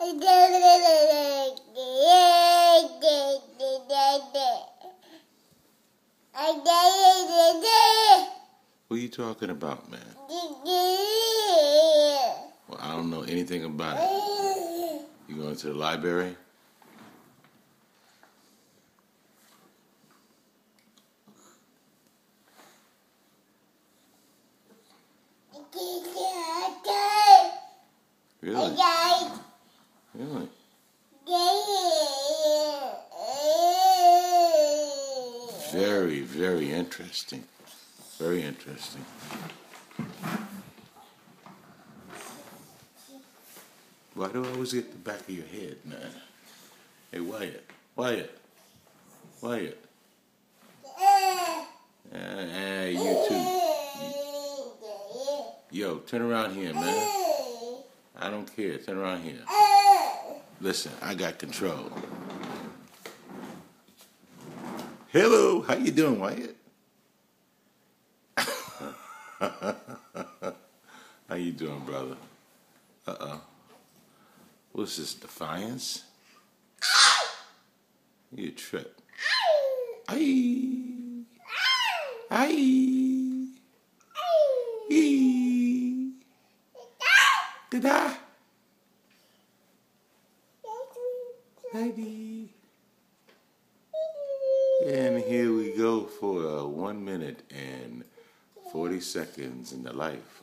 What are you talking about, man? Well, I don't know anything about it. You going to the library? Really? Really? Very, very interesting. Very interesting. Why do I always get the back of your head, man? Hey, Wyatt. Wyatt. Wyatt. You too. Yo, turn around here, man. I don't care. Turn around here. Listen, I got control. Hello. How you doing, Wyatt? How you doing, brother? Uh-oh. What's this, defiance? You trip. Aye. Aye. Aye. Da-da. Daddy. And here we go for 1 minute and 40 seconds in the life